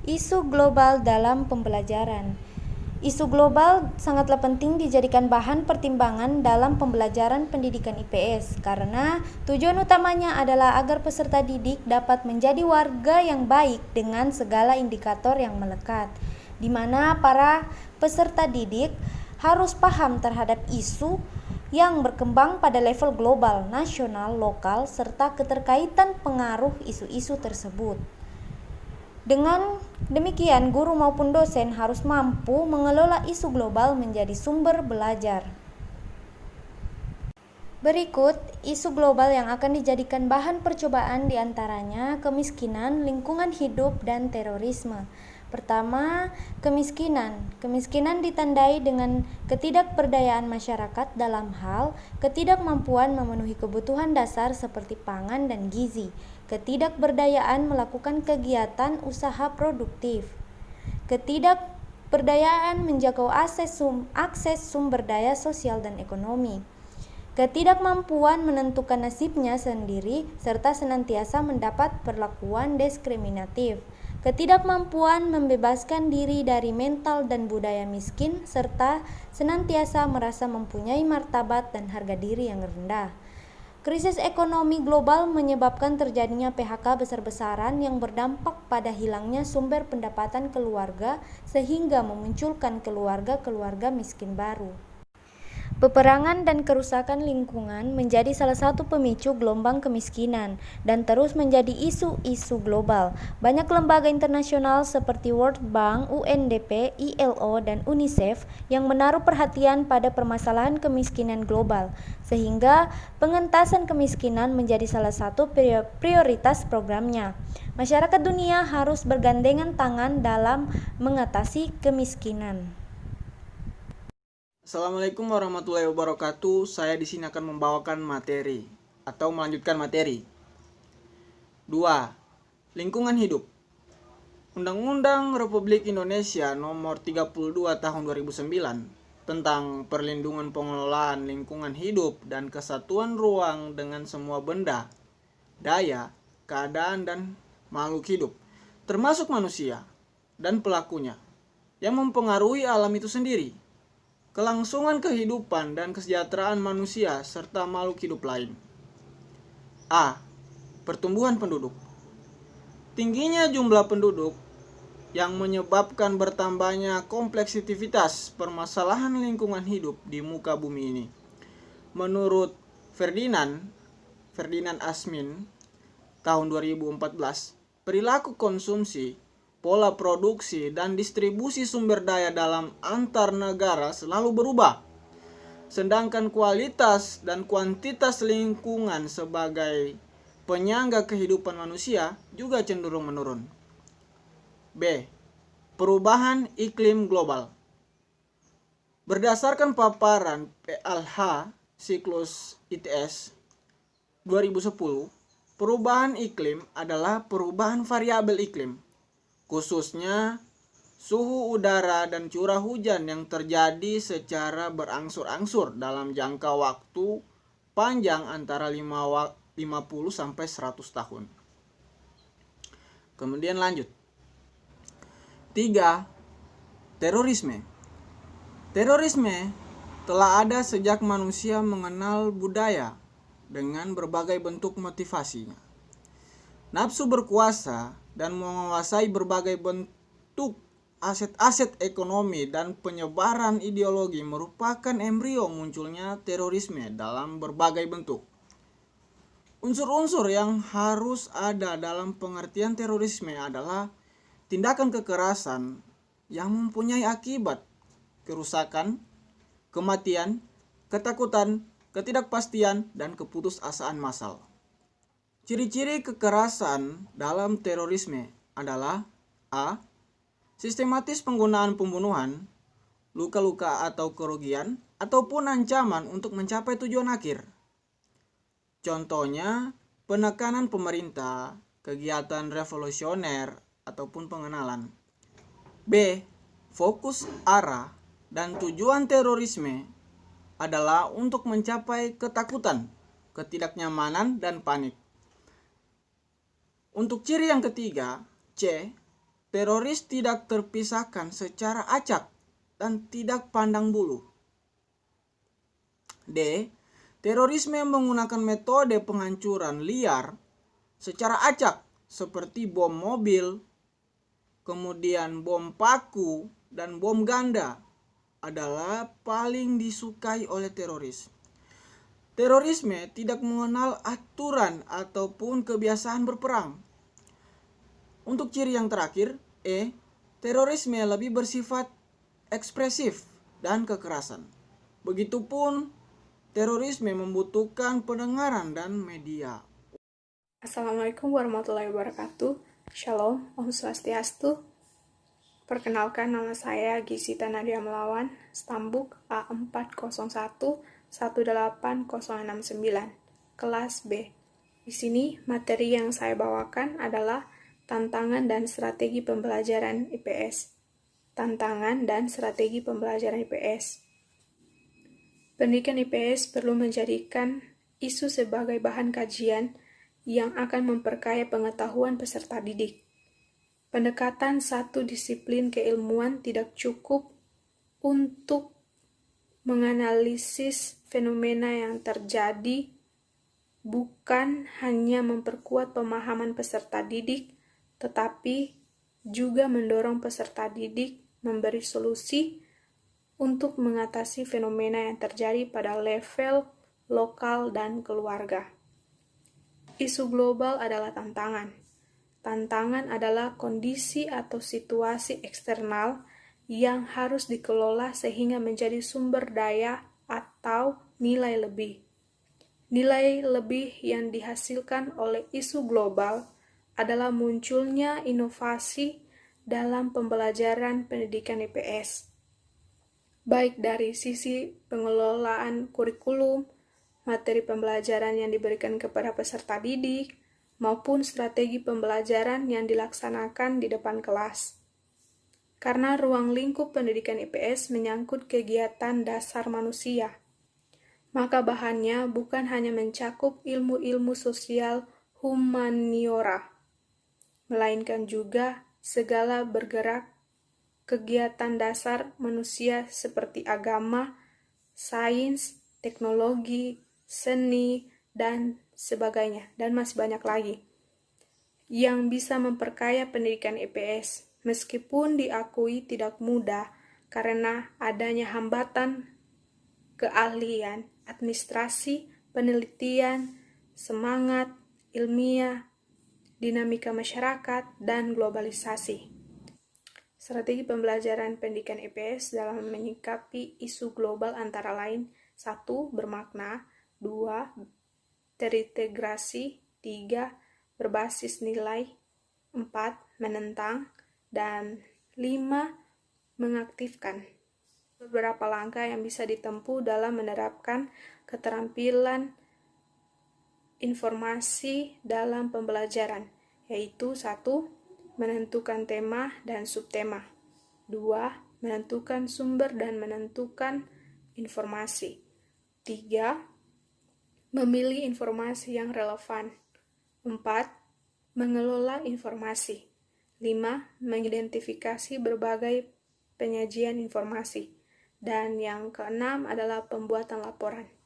Isu global dalam pembelajaran. Isu global sangatlah penting dijadikan bahan pertimbangan dalam pembelajaran pendidikan IPS karena tujuan utamanya adalah agar peserta didik dapat menjadi warga yang baik dengan segala indikator yang melekat, di mana para peserta didik harus paham terhadap isu yang berkembang pada level global, nasional, lokal, serta keterkaitan pengaruh isu-isu tersebut. Dengan demikian, guru maupun dosen harus mampu mengelola isu global menjadi sumber belajar. Berikut isu global yang akan dijadikan bahan percobaan diantaranya kemiskinan, lingkungan hidup, dan terorisme. Pertama, kemiskinan. Kemiskinan ditandai dengan ketidakberdayaan masyarakat dalam hal ketidakmampuan memenuhi kebutuhan dasar seperti pangan dan gizi, ketidakberdayaan melakukan kegiatan usaha produktif, ketidakberdayaan menjangkau akses sumber daya sosial dan ekonomi, ketidakmampuan menentukan nasibnya sendiri, serta senantiasa mendapat perlakuan diskriminatif, ketidakmampuan membebaskan diri dari mental dan budaya miskin, serta senantiasa merasa mempunyai martabat dan harga diri yang rendah. Krisis ekonomi global menyebabkan terjadinya PHK besar-besaran yang berdampak pada hilangnya sumber pendapatan keluarga sehingga memunculkan keluarga-keluarga miskin baru. Peperangan dan kerusakan lingkungan menjadi salah satu pemicu gelombang kemiskinan dan terus menjadi isu-isu global. Banyak lembaga internasional seperti World Bank, UNDP, ILO, dan UNICEF yang menaruh perhatian pada permasalahan kemiskinan global, sehingga pengentasan kemiskinan menjadi salah satu prioritas programnya. Masyarakat dunia harus bergandengan tangan dalam mengatasi kemiskinan. Assalamualaikum warahmatullahi wabarakatuh. Saya di sini akan membawakan materi atau melanjutkan materi. 2. Lingkungan hidup. Undang-Undang Republik Indonesia Nomor 32 Tahun 2009 tentang perlindungan pengelolaan lingkungan hidup dan kesatuan ruang dengan semua benda, daya, keadaan dan makhluk hidup, termasuk manusia dan pelakunya, yang mempengaruhi alam itu sendiri, kelangsungan kehidupan dan kesejahteraan manusia serta makhluk hidup lain. A. Pertumbuhan penduduk. Tingginya jumlah penduduk yang menyebabkan bertambahnya kompleksitas permasalahan lingkungan hidup di muka bumi ini. Menurut Ferdinand Asmin tahun 2014, perilaku konsumsi, pola produksi dan distribusi sumber daya dalam antar negara selalu berubah, sedangkan kualitas dan kuantitas lingkungan sebagai penyangga kehidupan manusia juga cenderung menurun. B. Perubahan iklim global. Berdasarkan paparan PLH siklus ITS 2010, perubahan iklim adalah perubahan variabel iklim, khususnya suhu udara dan curah hujan yang terjadi secara berangsur-angsur dalam jangka waktu panjang antara 50 sampai 100 tahun. Kemudian lanjut. 3. Terorisme. Terorisme telah ada sejak manusia mengenal budaya dengan berbagai bentuk motivasinya. Nafsu berkuasa dan menguasai berbagai bentuk aset-aset ekonomi dan penyebaran ideologi merupakan embrio munculnya terorisme dalam berbagai bentuk. Unsur-unsur yang harus ada dalam pengertian terorisme adalah tindakan kekerasan yang mempunyai akibat kerusakan, kematian, ketakutan, ketidakpastian, dan keputusasaan massal. Ciri-ciri kekerasan dalam terorisme adalah A. Sistematis penggunaan pembunuhan, luka-luka atau kerugian, ataupun ancaman untuk mencapai tujuan akhir. Contohnya, penekanan pemerintah, kegiatan revolusioner, ataupun pengenalan. B. Fokus arah dan tujuan terorisme adalah untuk mencapai ketakutan, ketidaknyamanan, dan panik. Untuk ciri yang ketiga, C. teroris tidak terpisahkan secara acak dan tidak pandang bulu. D. Terorisme menggunakan metode penghancuran liar secara acak seperti bom mobil, kemudian bom paku, dan bom ganda adalah paling disukai oleh teroris. Terorisme tidak mengenal aturan ataupun kebiasaan berperang. Untuk ciri yang terakhir, E. Terorisme lebih bersifat ekspresif dan kekerasan. Begitupun terorisme membutuhkan pendengaran dan media. Assalamualaikum warahmatullahi wabarakatuh. Shalom, Om Swastiastu. Perkenalkan, nama saya Gisita Nadia Melawan, Stambuk A401-18069, kelas B. Di sini, materi yang saya bawakan adalah tantangan dan strategi pembelajaran IPS. Tantangan dan strategi pembelajaran IPS. Pendidikan IPS perlu menjadikan isu sebagai bahan kajian yang akan memperkaya pengetahuan peserta didik. Pendekatan satu disiplin keilmuan tidak cukup untuk menganalisis fenomena yang terjadi, bukan hanya memperkuat pemahaman peserta didik, tetapi juga mendorong peserta didik memberi solusi untuk mengatasi fenomena yang terjadi pada level lokal dan keluarga. Isu global adalah tantangan. Tantangan adalah kondisi atau situasi eksternal yang harus dikelola sehingga menjadi sumber daya atau nilai lebih. Nilai lebih yang dihasilkan oleh isu global adalah munculnya inovasi dalam pembelajaran pendidikan IPS, baik dari sisi pengelolaan kurikulum, materi pembelajaran yang diberikan kepada peserta didik, maupun strategi pembelajaran yang dilaksanakan di depan kelas. Karena ruang lingkup pendidikan IPS menyangkut kegiatan dasar manusia, maka bahannya bukan hanya mencakup ilmu-ilmu sosial humaniora, melainkan juga segala bergerak kegiatan dasar manusia seperti agama, sains, teknologi, seni, dan sebagainya, dan masih banyak lagi yang bisa memperkaya pendidikan IPS, meskipun diakui tidak mudah karena adanya hambatan keahlian, administrasi, penelitian, semangat, ilmiah, dinamika masyarakat, dan globalisasi. Strategi pembelajaran pendidikan IPS dalam menyikapi isu global antara lain: 1. Bermakna, 2. Terintegrasi, 3. Berbasis nilai, 4. Menentang, dan 5. Mengaktifkan. Beberapa langkah yang bisa ditempuh dalam menerapkan keterampilan informasi dalam pembelajaran, yaitu 1. Menentukan tema dan subtema, 2. Menentukan sumber dan menentukan informasi, 3. Memilih informasi yang relevan, 4. Mengelola informasi, 5. Mengidentifikasi berbagai penyajian informasi, dan yang keenam adalah pembuatan laporan.